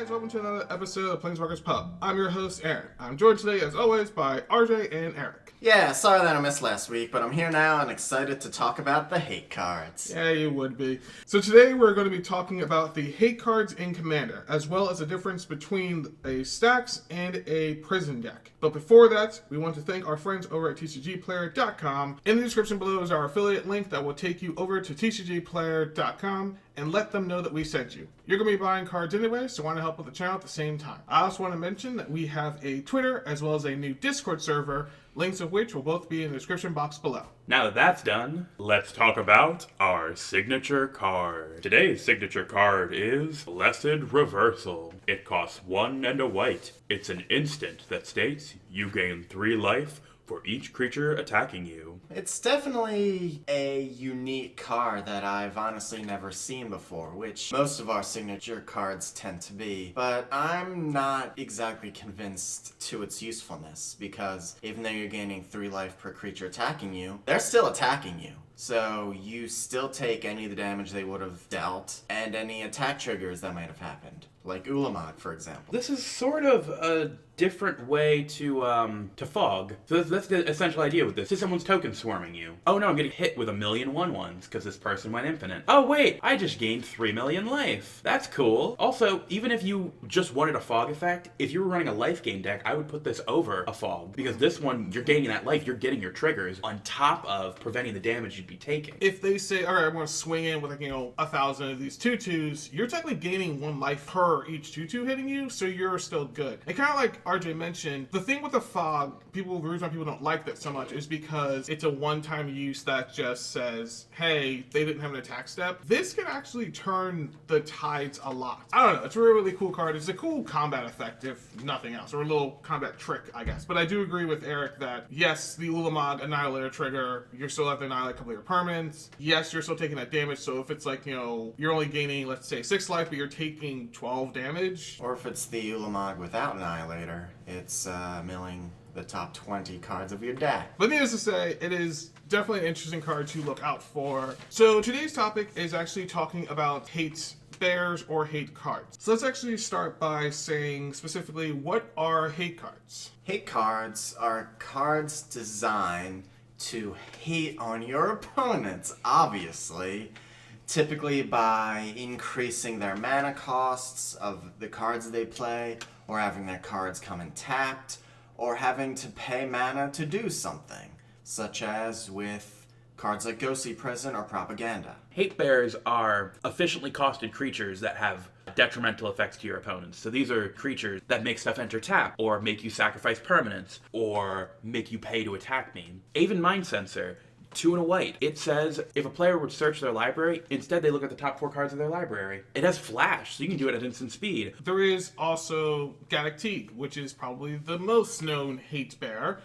guys, welcome to another episode of Planeswalkers Pub. I'm your host, Aaron. I'm joined today, as always, by RJ and Eric. Yeah, sorry that I missed last week, but I'm here now and excited to talk about the hate cards. Yeah, you would be. So today we're going to be talking about the hate cards in Commander, as well as the difference between a stacks and a prison deck. But before that, we want to thank our friends over at TCGplayer.com. In the description below is our affiliate link that will take you over to TCGplayer.com and let them know that we sent you. You're going to be buying cards anyway, so want to help with the channel at the same time. I also want to mention that we have a Twitter as well as a new Discord server, links of which will both be in the description box below. Now that that's done, let's talk about our signature card. Today's signature card is Blessed Reversal. It costs 1 and a white. It's an instant that states you gain 3 life for each creature attacking you. It's definitely a unique card that I've honestly never seen before, which most of our signature cards tend to be. But I'm not exactly convinced to its usefulness, because even though you're gaining 3 life per creature attacking you, they're still attacking you. So you still take any of the damage they would have dealt, and any attack triggers that might have happened. Like Ulamog, for example. This is sort of a different way to fog. So that's the essential idea with this. Say someone's token swarming you. Oh no, I'm getting hit with 1,000,000 1/1s because this person went infinite. Oh wait, I just gained 3 million life. That's cool. Also, even if you just wanted a fog effect, if you were running a life gain deck, I would put this over a fog. Because this one, you're gaining that life, you're getting your triggers on top of preventing the damage you'd be taking. If they say, alright, I'm going to swing in with, 1,000 of these 2/2s, you're technically gaining 1 life per each 2/2 hitting you, so you're still good. And kind of like RJ mentioned, the thing with the fog, the reason why people don't like that so much is because it's a one-time use that just says, hey, they didn't have an attack step. This can actually turn the tides a lot. I don't know, it's a really, really cool card. It's a cool combat effect, if nothing else, or a little combat trick, I guess. But I do agree with Eric that, yes, the Ulamog Annihilator trigger, you're still have to annihilate a couple of your permanents. Yes, you're still taking that damage, so if it's like, you're only gaining, let's say, 6 life, but you're taking 12 damage. Or if it's the Ulamog without Annihilator, it's milling the top 20 cards of your deck. But needless to say, it is definitely an interesting card to look out for. So today's topic is actually talking about hate bears or hate cards. So let's actually start by saying specifically, what are hate cards? Hate cards are cards designed to hate on your opponents, obviously. Typically by increasing their mana costs of the cards they play, or having their cards come in tapped, or having to pay mana to do something, such as with cards like Ghostly Prison or Propaganda. Hate bears are efficiently costed creatures that have detrimental effects to your opponents. So these are creatures that make stuff enter tap, or make you sacrifice permanents, or make you pay to attack me. Even Mind Sensor, 2 and a white. It says if a player would search their library, instead they look at the top 4 cards of their library. It has flash, so you can do it at instant speed. There is also Gaddock Teague, which is probably the most known hate bear.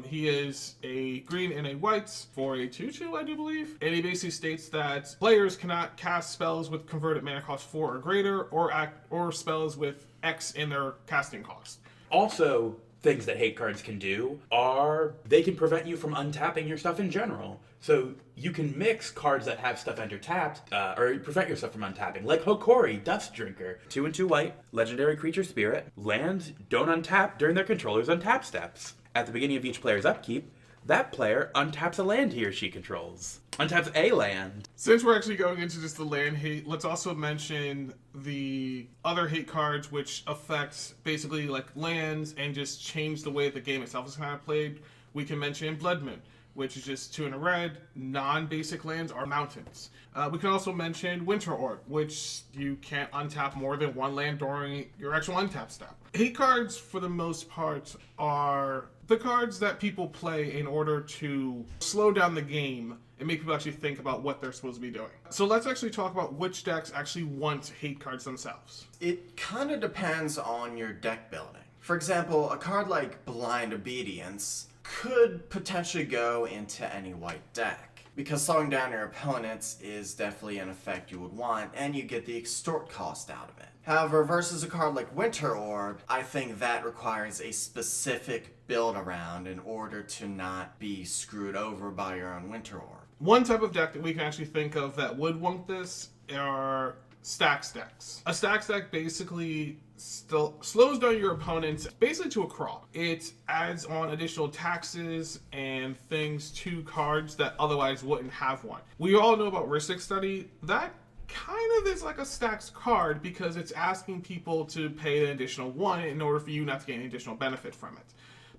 He is a green and a white for a 2/2, I do believe. And he basically states that players cannot cast spells with converted mana cost 4 or greater, or spells with X in their casting cost. Also, things that hate cards can do are they can prevent you from untapping your stuff in general. So you can mix cards that have stuff enter tapped, or prevent yourself from untapping, like Hokori, Dust Drinker. 2 and 2 white, legendary creature spirit. Lands don't untap during their controller's untap steps. At the beginning of each player's upkeep, that player untaps a land he or she controls. Untaps a land. Since we're actually going into just the land hate, let's also mention the other hate cards which affect basically like lands and just change the way the game itself is kind of played. We can mention Blood Moon, which is just 2 and a red. Non-basic lands are mountains. We can also mention Winter Orb, which you can't untap more than 1 land during your actual untap step. Hate cards, for the most part, are the cards that people play in order to slow down the game and make people actually think about what they're supposed to be doing. So let's actually talk about which decks actually want hate cards themselves. It kind of depends on your deck building. For example, a card like Blind Obedience could potentially go into any white deck, because slowing down your opponents is definitely an effect you would want, and you get the extort cost out of it. However, versus a card like Winter Orb, I think that requires a specific build around in order to not be screwed over by your own Winter Orb. One type of deck that we can actually think of that would want this are stack stacks. A stack stack basically still slows down your opponents basically to a crawl. It adds on additional taxes and things to cards that otherwise wouldn't have one. We all know about Ristic Study. That kind of is like a stacks card because it's asking people to pay an additional one in order for you not to gain any additional benefit from it.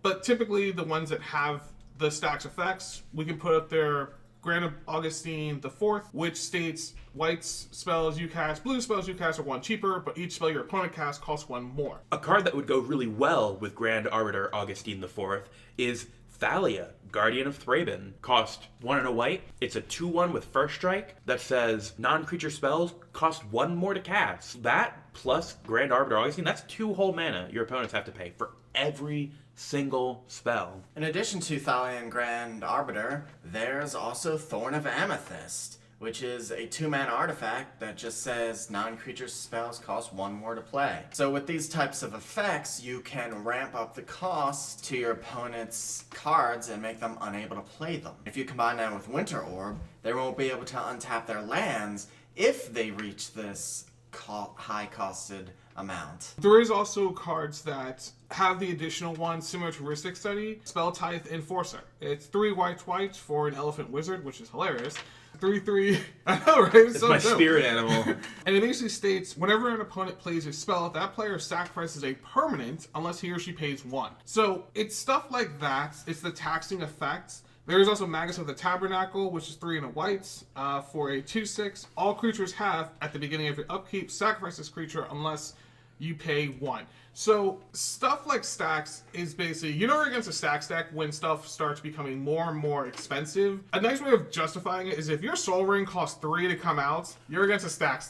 But typically the ones that have the stacks effects, we can put up there Grand Augustine the Fourth, which states white spells you cast, blue spells you cast are one cheaper, but each spell your opponent casts costs one more. A card that would go really well with Grand Arbiter Augustine the Fourth is Thalia, Guardian of Thraben. Cost 1 and a white. It's a 2/1 with first strike that says non-creature spells cost 1 more to cast. That plus Grand Arbiter Augustine, that's 2 whole mana your opponents have to pay for every single spell. In addition to Thalia and Grand Arbiter, there's also Thorn of Amethyst, which is a 2-mana artifact that just says non-creature spells cost 1 more to play. So with these types of effects, you can ramp up the cost to your opponent's cards and make them unable to play them. If you combine that with Winter Orb, they won't be able to untap their lands if they reach this high-costed amount. There is also cards that have the additional one similar to Ristic Study, Spell Tithe Enforcer. It's 3 whites for an Elephant Wizard, which is hilarious. 3/3. I know, right? It's so my dope. spirit animal. And it basically states whenever an opponent plays a spell, that player sacrifices a permanent unless he or she pays 1. So it's stuff like that. It's the taxing effects. There is also Magus of the Tabernacle, which is 3 and a white for a 2/6. All creatures have, at the beginning of your upkeep, sacrifice this creature unless you pay 1. So stuff like stacks is basically, you're against a stack when stuff starts becoming more and more expensive. A nice way of justifying it is if your Soul Ring costs 3 to come out, you're against a stack.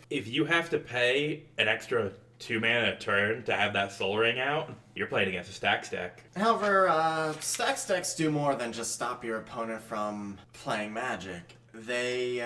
If you have to pay an extra 2 mana a turn to have that Soul Ring out, you're playing against a stack. However, stacks do more than just stop your opponent from playing Magic. They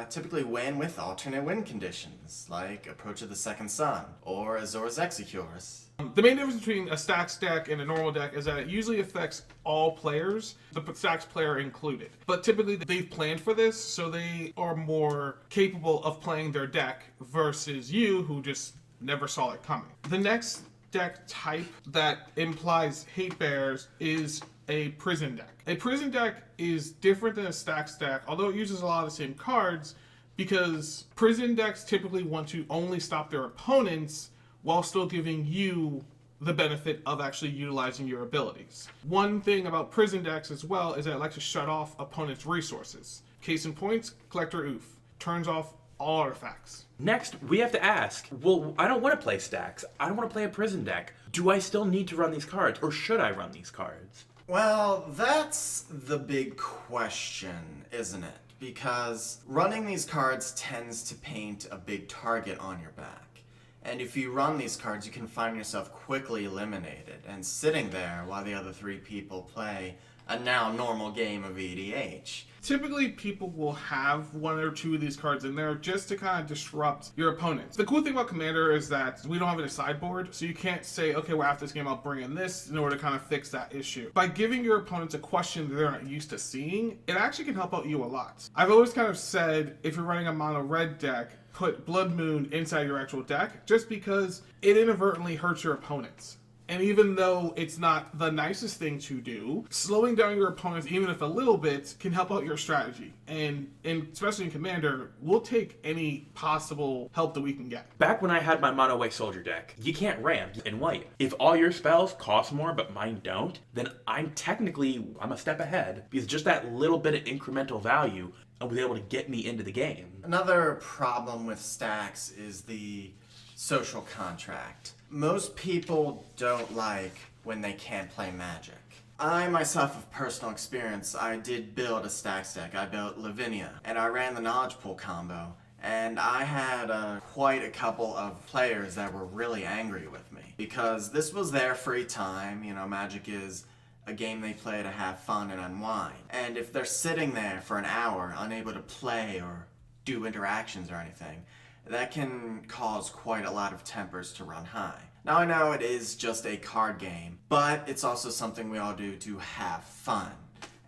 typically win with alternate win conditions, like Approach of the Second Sun or Azor's Executors. The main difference between a stacks deck and a normal deck is that it usually affects all players, the stacks player included. But typically they've planned for this, so they are more capable of playing their deck versus you, who just never saw it coming. The next deck type that implies hate bears is a prison deck. A prison deck is different than a stacks deck, although it uses a lot of the same cards, because prison decks typically want to only stop their opponents while still giving you the benefit of actually utilizing your abilities. One thing about prison decks as well is that it likes to shut off opponents' resources. Case in point, Collector Oof turns off all artifacts. Next, we have to ask, well, I don't want to play stacks. I don't want to play a prison deck. Do I still need to run these cards, or should I run these cards? Well, that's the big question, isn't it? Because running these cards tends to paint a big target on your back. And if you run these cards, you can find yourself quickly eliminated and sitting there while the other 3 people play a now normal game of EDH. Typically, people will have 1 or 2 of these cards in there just to kind of disrupt your opponents. The cool thing about Commander is that we don't have any sideboard, so you can't say, okay, well, after this game, I'll bring in this in order to kind of fix that issue. By giving your opponents a question that they're not used to seeing, it actually can help out you a lot. I've always kind of said, if you're running a mono red deck, put Blood Moon inside your actual deck, just because it inadvertently hurts your opponents. And even though it's not the nicest thing to do, slowing down your opponents, even if a little bit, can help out your strategy. And especially in Commander, we'll take any possible help that we can get. Back when I had my mono white soldier deck, you can't ramp in white. If all your spells cost more but mine don't, then I'm a step ahead, because just that little bit of incremental value was able to get me into the game. Another problem with stacks is the social contract. Most people don't like when they can't play Magic. I myself, of personal experience, I did build a stacks deck. I built Lavinia, and I ran the Knowledge Pool combo, and I had quite a couple of players that were really angry with me, because this was their free time. You know, Magic is a game they play to have fun and unwind. And if they're sitting there for an hour, unable to play or do interactions or anything, that can cause quite a lot of tempers to run high. Now I know it is just a card game, but it's also something we all do to have fun.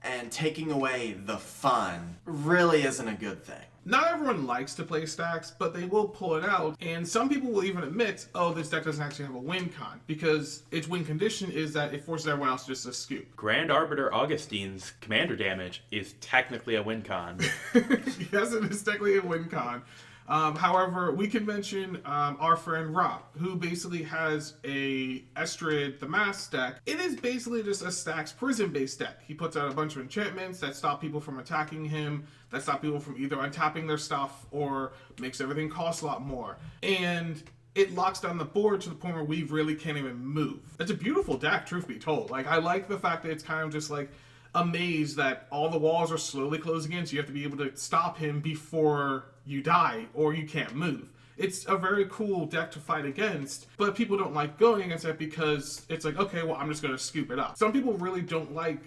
And taking away the fun really isn't a good thing. Not everyone likes to play stacks, but they will pull it out, and some people will even admit, oh, this deck doesn't actually have a win con, because its win condition is that it forces everyone else just to scoop. Grand Arbiter Augustine's commander damage is technically a win con. Yes, it is technically a win con. However, we can mention our friend Rob, who basically has a Estrid the Mass deck. It is basically just a stacks prison-based deck. He puts out a bunch of enchantments that stop people from attacking him, that stop people from either untapping their stuff or makes everything cost a lot more. And it locks down the board to the point where we really can't even move. It's a beautiful deck, truth be told. Like, I like the fact that it's kind of just like a maze that all the walls are slowly closing in, so you have to be able to stop him before you die or you can't move. It's a very cool deck to fight against, but people don't like going against it because it's like, okay, well, I'm just going to scoop it up. Some people really don't like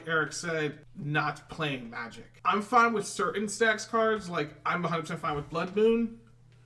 Eric said, not playing Magic. I'm fine with certain stacks cards, like I'm 100% fine with Blood Moon.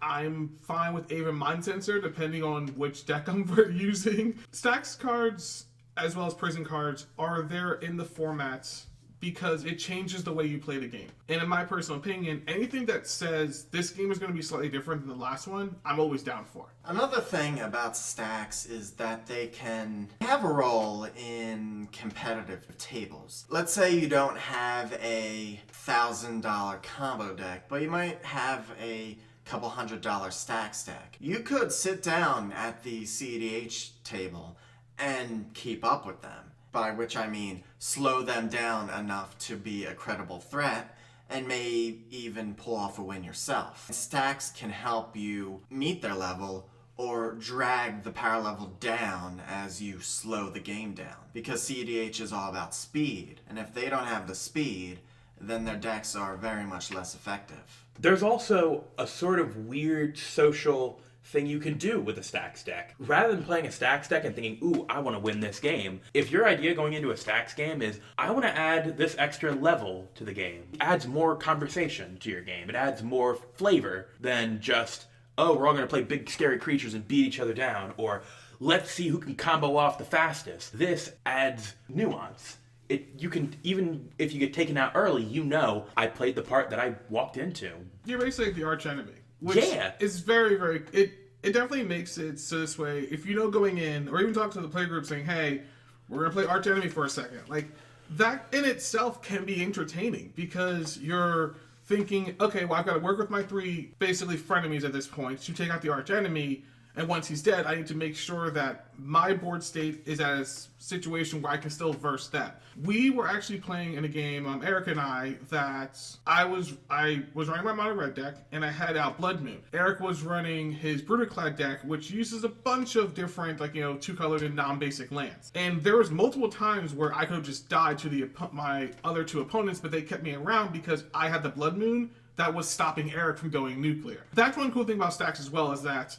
I'm fine with Aven Mind Sensor, depending on which deck I'm using. Stacks cards, as well as prison cards, are there in the formats because it changes the way you play the game. And in my personal opinion, anything that says this game is going to be slightly different than the last one, I'm always down for. Another thing about stacks is that they can have a role in competitive tables. Let's say you don't have a $1,000 combo deck, but you might have a couple $100 stacks deck. You could sit down at the CEDH table and keep up with them. By which I mean slow them down enough to be a credible threat and may even pull off a win yourself. Stacks can help you meet their level or drag the power level down as you slow the game down. Because CEDH is all about speed, and if they don't have the speed, then their decks are very much less effective. There's also a sort of weird social thing you can do with a stacks deck. Rather than playing a stacks deck and thinking, ooh, I want to win this game, if your idea going into a stacks game is, I want to add this extra level to the game, it adds more conversation to your game. It adds more flavor than just, oh, we're all going to play big scary creatures and beat each other down, or let's see who can combo off the fastest. This adds nuance. You can, even if you get taken out early, you know, I played the part that I walked into. You're basically the arch enemy. Which is very, very... It definitely makes it so this way, if you know going in, or even talk to the playgroup saying, hey, we're going to play arch enemy for a second. Like, that in itself can be entertaining, because you're thinking, okay, well, I've got to work with my 3 basically frenemies at this point to take out the arch enemy, and once he's dead, I need to make sure that my board state is at a situation where I can still verse that. We were actually playing in a game, Eric and I, that I was running my mono red deck, and I had out Blood Moon. Eric was running his Bruticlad deck, which uses a bunch of different, 2-colored and non-basic lands. And there was multiple times where I could have just died to my other 2 opponents, but they kept me around because I had the Blood Moon that was stopping Eric from going nuclear. That's one cool thing about stacks as well, is that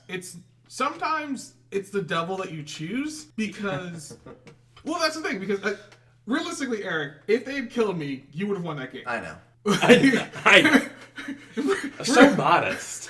sometimes it's the devil that you choose, because... Well, that's the thing, because realistically, Eric, if they had killed me, you would have won that game. I know. I so modest.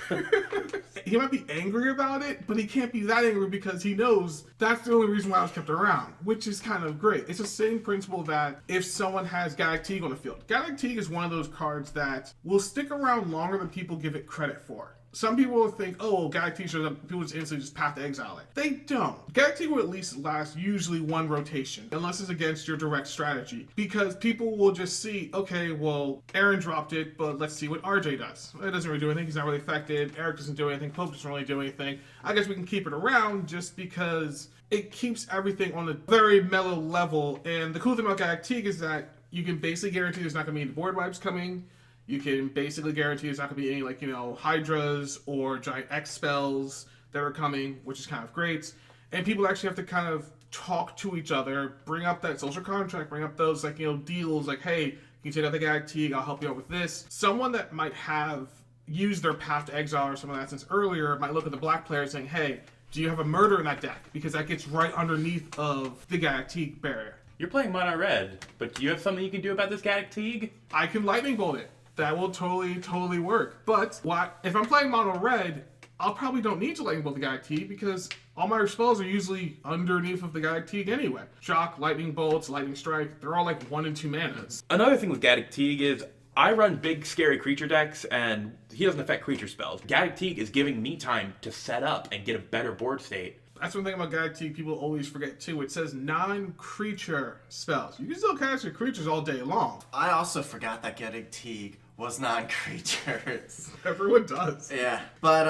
He might be angry about it, but he can't be that angry because he knows that's the only reason why I was kept around, which is kind of great. It's the same principle that if someone has Gaddock Teeg on the field. Gaddock Teeg is one of those cards that will stick around longer than people give it credit for. Some people will think, oh, Gaddock Teeg shows up, people just instantly just path to exile it. They don't. Gaddock Teeg will at least last usually 1 rotation, unless it's against your direct strategy. Because people will just see, okay, well, Aaron dropped it, but let's see what RJ does. It doesn't really do anything, he's not really affected, Eric doesn't do anything, Pope doesn't really do anything. I guess we can keep it around just because it keeps everything on a very mellow level. And the cool thing about Gaddock Teeg is that you can basically guarantee there's not going to be any board wipes coming. You can basically guarantee there's not going to be any, Hydras or giant X spells that are coming, which is kind of great. And people actually have to kind of talk to each other, bring up that social contract, bring up those, deals, like, hey, can you take out the Gaddock Teeg? I'll help you out with this. Someone that might have used their path to exile or some of that since earlier might look at the black player saying, hey, do you have a murder in that deck? Because that gets right underneath of the Gaddock Teeg barrier. You're playing mono red, but do you have something you can do about this Gaddock Teeg? I can lightning bolt it. That will totally work. But if I'm playing mono red, I'll probably don't need to lightning bolt the Gaddock Teeg because all my spells are usually underneath of the Gaddock Teeg anyway. Shock, lightning bolts, lightning strike, they're all 1 and 2 manas. Another thing with Gaddock Teeg is I run big, scary creature decks, and he doesn't affect creature spells. Gaddock Teeg is giving me time to set up and get a better board state. That's one thing about Gaddock Teeg people always forget too. It says non-creature spells. You can still cast your creatures all day long. I also forgot that Gaddock Teeg was non-creatures. Everyone does. Yeah, but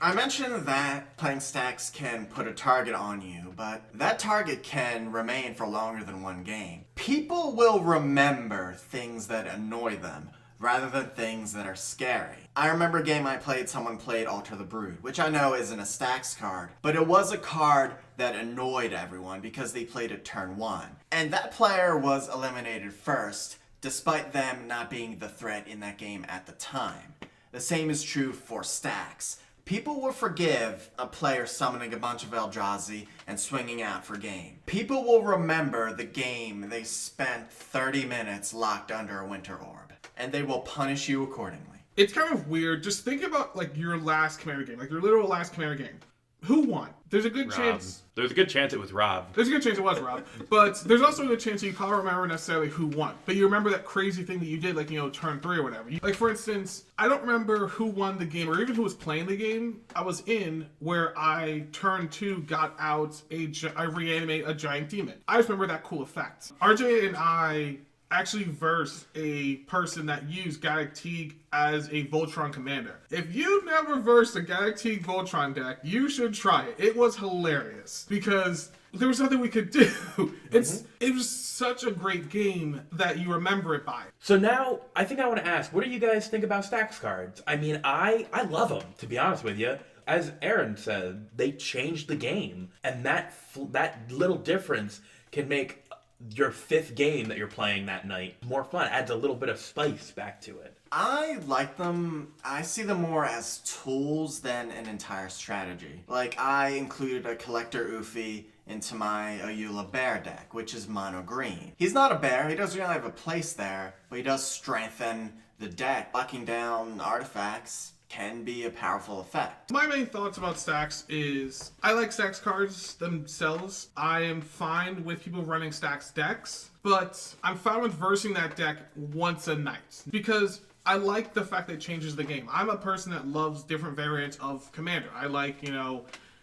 I mentioned that playing stacks can put a target on you, but that target can remain for longer than one game. People will remember things that annoy them rather than things that are scary. I remember a game I played, someone played Alter the Brood, which I know isn't a stacks card, but it was a card that annoyed everyone because they played it turn 1. And that player was eliminated first, despite them not being the threat in that game at the time. The same is true for stacks. People will forgive a player summoning a bunch of Eldrazi and swinging out for game. People will remember the game they spent 30 minutes locked under a Winter Orb, and they will punish you accordingly. It's kind of weird. Just think about like your last Commander game, like your literal last Commander game. Who won? There's a good chance. There's a good chance it was Rob. There's a good chance it was Rob. But there's also a good chance you can't remember necessarily who won. But you remember that crazy thing that you did, like, turn 3 or whatever. Like, for instance, I don't remember who won the game or even who was playing the game I was in where I, turn 2, got out I reanimate a giant demon. I just remember that cool effect. RJ and I actually versed a person that used Gaddock Teeg as a Voltron commander. If you've never versed a Gaddock Teeg Voltron deck, you should try it. It was hilarious because there was nothing we could do. It was such a great game that you remember it by. So now, I think I want to ask, what do you guys think about stacks cards? I mean, I love them, to be honest with you. As Aaron said, they changed the game, and that little difference can make your 5th game that you're playing that night more fun. Adds a little bit of spice back to it. I like them. I see them more as tools than an entire strategy. Like, I included a Collector Ufi into my Ayula Bear deck, which is mono green. He's not a bear, he doesn't really have a place there, but he does strengthen the deck. Locking down artifacts can be a powerful effect. My main thoughts about stacks is I like stacks cards themselves. I am fine with people running stacks decks, but I'm fine with versing that deck once a night because I like the fact that it changes the game. I'm a person that loves different variants of Commander. I like,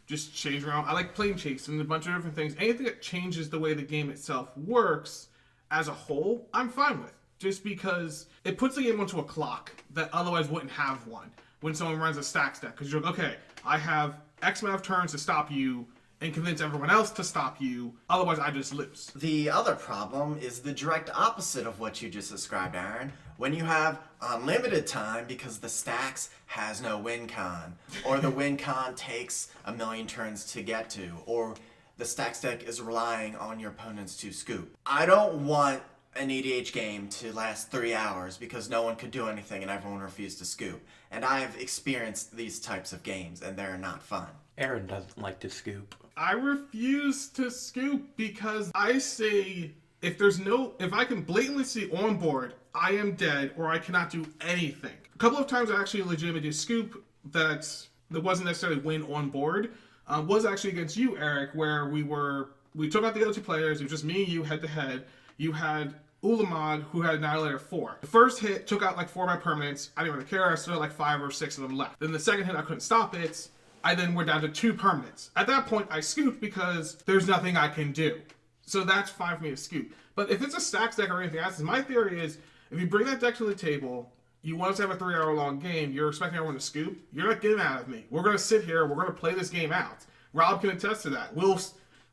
just change around. I like plane chase and a bunch of different things. Anything that changes the way the game itself works as a whole, I'm fine with. Just because it puts the game onto a clock that otherwise wouldn't have one when someone runs a stacks deck. Because you're like, okay, I have X amount of turns to stop you and convince everyone else to stop you. Otherwise, I just lose. The other problem is the direct opposite of what you just described, Aaron. When you have unlimited time because the stacks has no win con, or the win con takes a million turns to get to, or the stacks deck is relying on your opponents to scoop. I don't want an EDH game to last 3 hours because no one could do anything and everyone refused to scoop. And I have experienced these types of games and they're not fun. Aaron doesn't like to scoop. I refuse to scoop because I say if I can blatantly see on board, I am dead or I cannot do anything. A couple of times I actually legitimately did scoop that wasn't necessarily win on board. Was actually against you, Eric, where we took out the other 2 players. It was just me and you head to head. You had Ulamog, who had Annihilator 4. The first hit took out like 4 of my permanents. I didn't really care. I still had like 5 or 6 of them left. Then the second hit, I couldn't stop it. I then went down to 2 permanents. At that point, I scooped because there's nothing I can do. So that's fine for me to scoop. But if it's a stacks deck or anything else, my theory is if you bring that deck to the table, you want us to have a 3-hour-long game, you're expecting everyone to scoop, you're not getting out of me. We're going to sit here, we're going to play this game out. Rob can attest to that.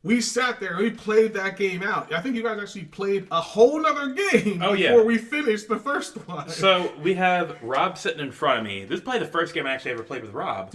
We sat there and we played that game out. I think you guys actually played a whole nother game before we finished the first one. So we have Rob sitting in front of me. This is probably the first game I actually ever played with Rob.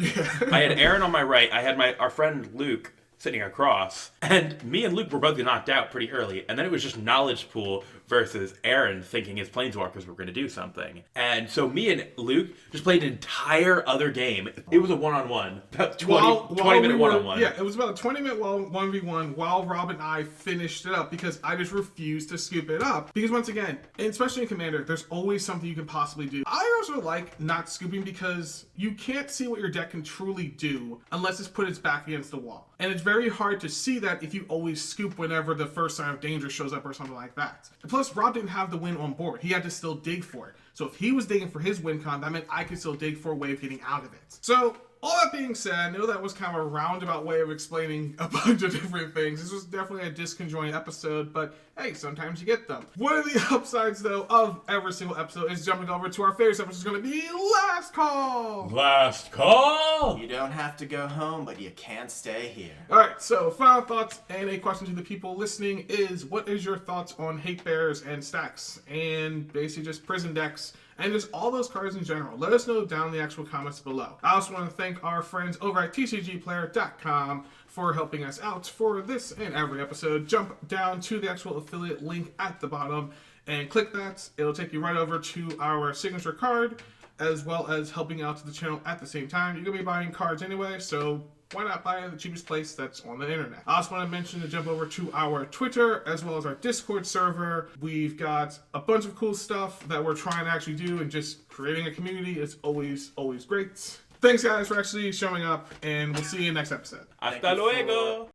I had Aaron on my right. I had our friend Luke sitting across. And me and Luke were both knocked out pretty early. And then it was just knowledge pool versus Aaron thinking his Planeswalkers were going to do something. And so me and Luke just played an entire other game. It was a one-on-one. About 20-minute one-on-one. Yeah, it was about a 20-minute 1v1 while Rob and I finished it up because I just refused to scoop it up. Because once again, and especially in Commander, there's always something you can possibly do. I also like not scooping because you can't see what your deck can truly do unless it's put its back against the wall. And it's very hard to see that if you always scoop whenever the first sign of danger shows up or something like that. plus Rob didn't have the win on board. He had to still dig for it. So if he was digging for his win con, that meant I could still dig for a way of getting out of it. So all that being said, I know that was kind of a roundabout way of explaining a bunch of different things. This was definitely a disconjointed episode, but hey, sometimes you get them. One of the upsides, though, of every single episode is jumping over to our favorite episode, which is going to be Last Call. Last call! You don't have to go home, but you can't stay here. All right, so final thoughts and a question to the people listening is, what is your thoughts on Hate Bears and stacks and basically just prison decks and just all those cards in general? Let us know down in the actual comments below. I also want to thank our friends over at tcgplayer.com for helping us out for this and every episode. Jump down to the actual affiliate link at the bottom and click that. It'll take you right over to our signature card, as well as helping out the channel at the same time. You're going to be buying cards anyway, so why not buy the cheapest place that's on the internet? I also want to mention to jump over to our Twitter as well as our Discord server. We've got a bunch of cool stuff that we're trying to actually do, and just creating a community is always great. Thanks guys for actually showing up, and we'll see you next episode. Hasta luego!